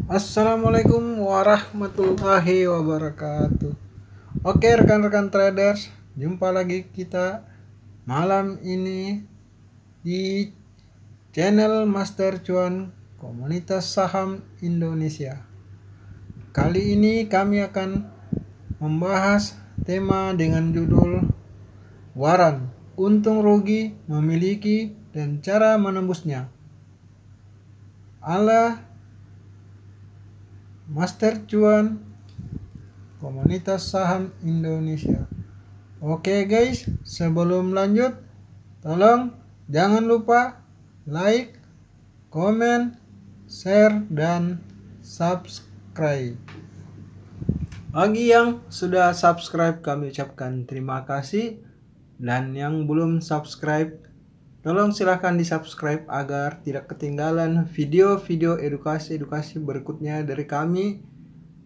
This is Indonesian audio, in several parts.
Assalamualaikum warahmatullahi wabarakatuh. Oke rekan-rekan traders, jumpa lagi kita malam ini di channel Master Cuan Komunitas Saham Indonesia. Kali ini kami akan membahas tema dengan judul Waran, untung rugi, memiliki, dan cara menembusnya. Ala Master Cuan Komunitas Saham Indonesia. Oke guys, sebelum lanjut, tolong jangan lupa like, komen, share, dan subscribe. Bagi yang sudah subscribe kami ucapkan terima kasih, dan yang belum subscribe tolong silahkan di subscribe agar tidak ketinggalan video-video edukasi berikutnya dari kami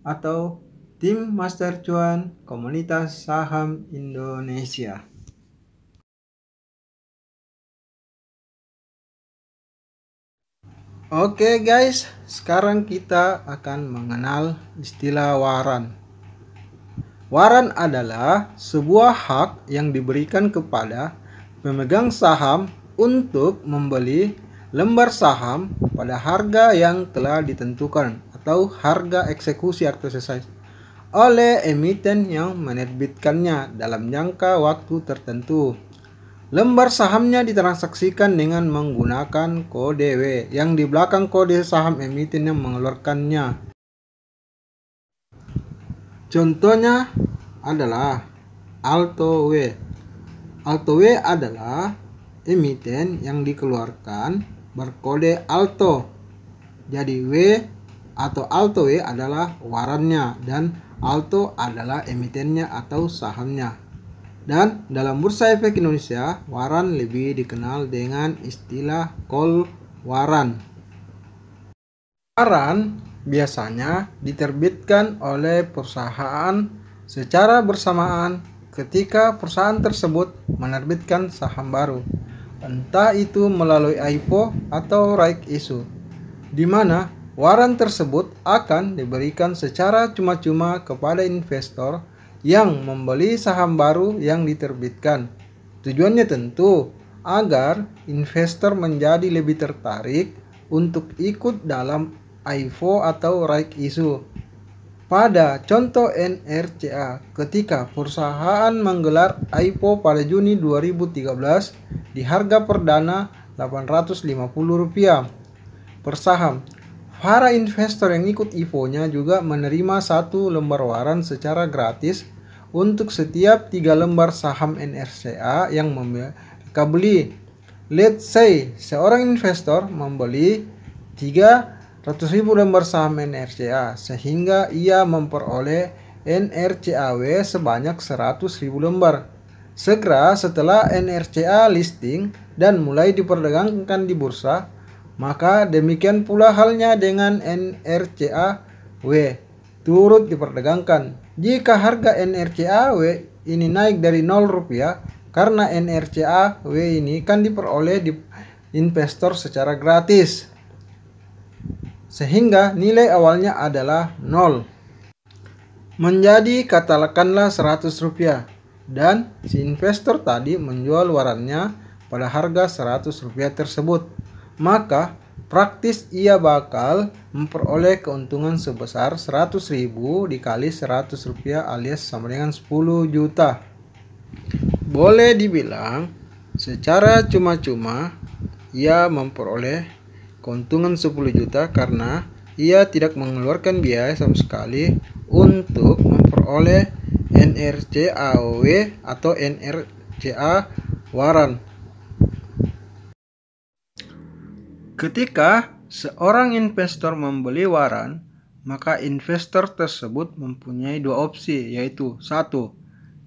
atau tim Master Cuan Komunitas Saham Indonesia. Oke guys, sekarang kita akan mengenal istilah waran. Waran adalah sebuah hak yang diberikan kepada pemegang saham untuk membeli lembar saham pada harga yang telah ditentukan atau harga eksekusi atau exercise oleh emiten yang menerbitkannya dalam jangka waktu tertentu. Lembar sahamnya ditransaksikan dengan menggunakan kode W yang di belakang kode saham emiten yang mengeluarkannya. Contohnya adalah Alto W. Alto W adalah emiten yang dikeluarkan berkode Alto. Jadi W atau Alto W adalah warannya dan Alto adalah emitennya atau sahamnya. Dan dalam Bursa Efek Indonesia, waran lebih dikenal dengan istilah call waran. Waran biasanya diterbitkan oleh perusahaan secara bersamaan ketika perusahaan tersebut menerbitkan saham baru, entah itu melalui IPO atau right issue, di mana waran tersebut akan diberikan secara cuma-cuma kepada investor yang membeli saham baru yang diterbitkan. Tujuannya tentu agar investor menjadi lebih tertarik untuk ikut dalam IPO atau right issue. Pada contoh NRCA, ketika perusahaan menggelar IPO pada Juni 2013 di harga perdana Rp850 per saham. Para investor yang ikut IPO-nya juga menerima satu lembar waran secara gratis untuk setiap 3 lembar saham NRCA yang mereka beli. Let's say seorang investor membeli 300.000 lembar saham NRCA sehingga ia memperoleh NRCAW sebanyak 100.000 lembar. Segera setelah NRCA listing dan mulai diperdagangkan di bursa, maka demikian pula halnya dengan NRCAW turut diperdagangkan. Jika harga NRCAW ini naik dari Rp0 karena NRCAW ini kan diperoleh di investor secara gratis, sehingga nilai awalnya adalah 0. Menjadi katakanlah Rp100 dan si investor tadi menjual warannya pada harga Rp100 tersebut, maka praktis ia bakal memperoleh keuntungan sebesar 100.000 dikali Rp100 alias sama dengan 10 juta. Boleh dibilang secara cuma-cuma ia memperoleh keuntungan 10 juta karena ia tidak mengeluarkan biaya sama sekali untuk memperoleh NRCAW atau NRCA waran. Ketika seorang investor membeli waran, maka investor tersebut mempunyai dua opsi, yaitu 1.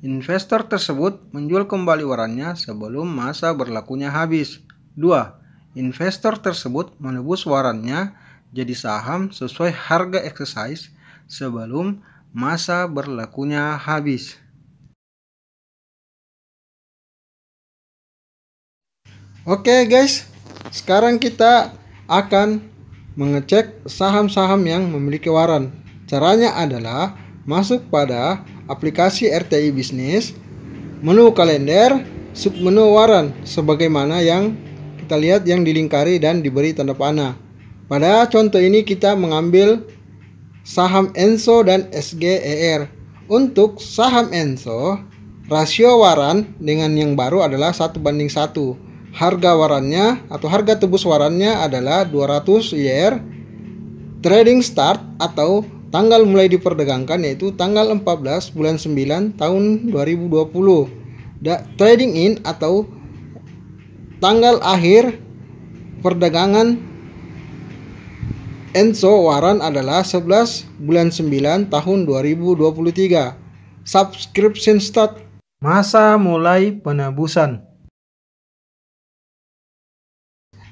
Investor tersebut menjual kembali warannya sebelum masa berlakunya habis. 2. Investor tersebut menebus warannya jadi saham sesuai harga exercise sebelum masa berlakunya habis. Oke guys, sekarang kita akan mengecek saham-saham yang memiliki waran. Caranya adalah masuk pada aplikasi RTI Bisnis, menu kalender, submenu waran, sebagaimana yang kita lihat yang dilingkari dan diberi tanda panah. Pada contoh ini kita mengambil saham ENSO dan SGER. Untuk saham ENSO, rasio waran dengan yang baru adalah 1:1. Harga warannya atau harga tebus warannya adalah 200 IR. Trading start atau tanggal mulai diperdagangkan yaitu tanggal 14 bulan 9 tahun 2020. Trading in atau tanggal akhir perdagangan ENSO waran adalah 11 bulan 9 tahun 2023. Subscription start, masa mulai penebusan,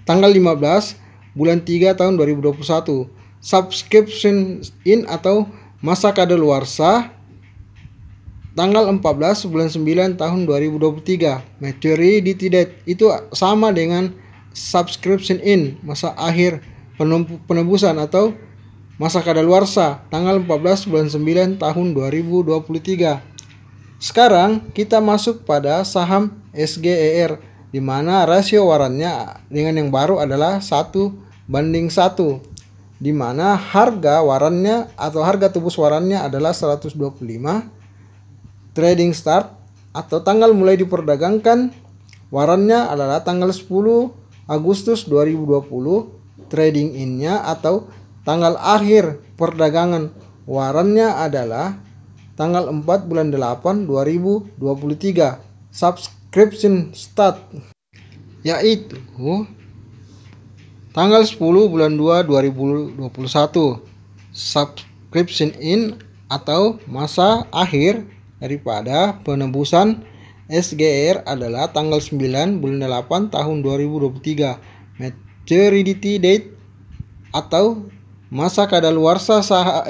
tanggal 15 bulan 3 tahun 2021. Subscription in atau masa kadaluarsa, tanggal 14 bulan 9 tahun 2023. Maturity date itu sama dengan subscription in, masa akhir penebusan atau masa kadaluarsa, tanggal 14 bulan 9 tahun 2023. Sekarang kita masuk pada saham SGER, di mana rasio warannya dengan yang baru adalah 1:1, di mana harga warannya atau harga tebus warannya adalah 125. Trading start atau tanggal mulai diperdagangkan warannya adalah tanggal 10 Agustus 2020. Trading in-nya atau tanggal akhir perdagangan warannya adalah tanggal 4 bulan 8 2023. Subscription start yaitu tanggal 10 bulan 2 2021. Subscription in atau masa akhir daripada penebusan SGR adalah tanggal 9 bulan 8 tahun 2023. Maturity date atau masa kadaluarsa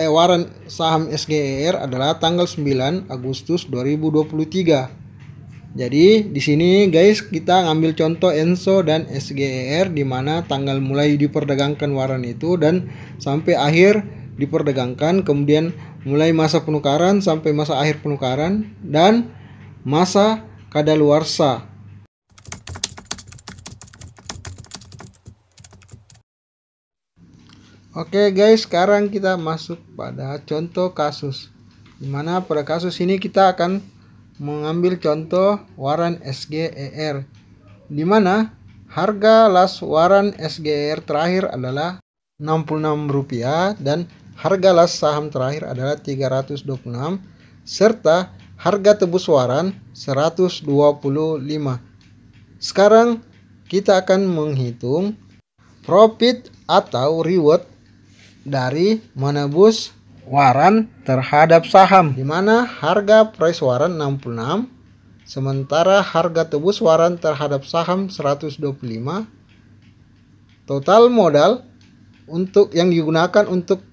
waran saham SGER adalah tanggal 9 Agustus 2023. Jadi di sini guys kita ngambil contoh ENSO dan SGER, di mana tanggal mulai diperdagangkan waran itu dan sampai akhir diperdagangkan, kemudian mulai masa penukaran sampai masa akhir penukaran dan masa kadaluarsa. Oke guys, sekarang kita masuk pada contoh kasus, dimana pada kasus ini kita akan mengambil contoh waran SGER, dimana harga las waran SGER terakhir adalah Rp66 dan harga las saham terakhir adalah 326 serta harga tebus waran 125. Sekarang kita akan menghitung profit atau reward dari menebus waran terhadap saham, di mana harga price waran 66 sementara harga tebus waran terhadap saham 125. Total modal untuk yang digunakan untuk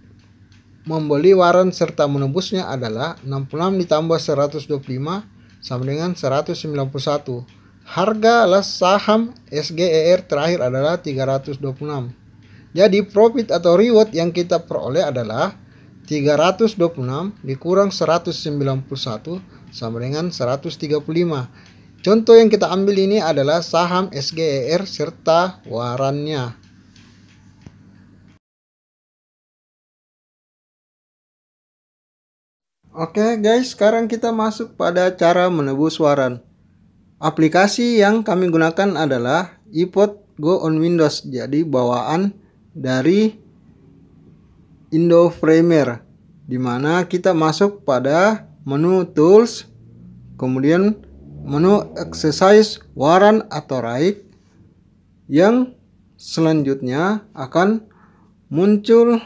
membeli waran serta menebusnya adalah 66 ditambah 125 sama dengan 191. Harga las saham SGER terakhir adalah 326. Jadi profit atau reward yang kita peroleh adalah 326 dikurang 191 sama dengan 135. Contoh yang kita ambil ini adalah saham SGER serta warannya. Oke guys, sekarang kita masuk pada cara menebus waran. Aplikasi yang kami gunakan adalah iPod Go on Windows, jadi bawaan dari Indo Premier, di mana kita masuk pada menu tools, kemudian menu exercise waran atau right, yang selanjutnya akan muncul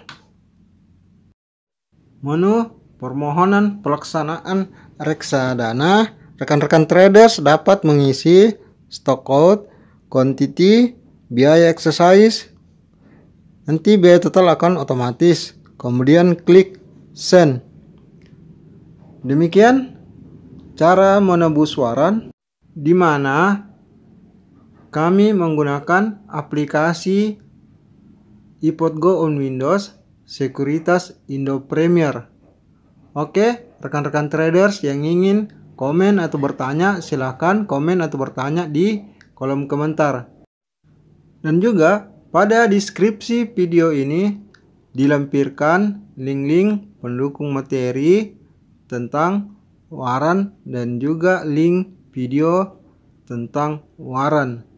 menu permohonan pelaksanaan reksadana. Rekan-rekan traders dapat mengisi stock out, quantity, biaya exercise, nanti biaya total akan otomatis, kemudian klik send. Demikian cara menebus waran, di mana kami menggunakan aplikasi iPod Go on Windows, Sekuritas Indo Premier. Oke, rekan-rekan traders yang ingin komen atau bertanya, silahkan komen atau bertanya di kolom komentar. Dan juga pada deskripsi video ini dilampirkan link-link pendukung materi tentang waran dan juga link video tentang waran.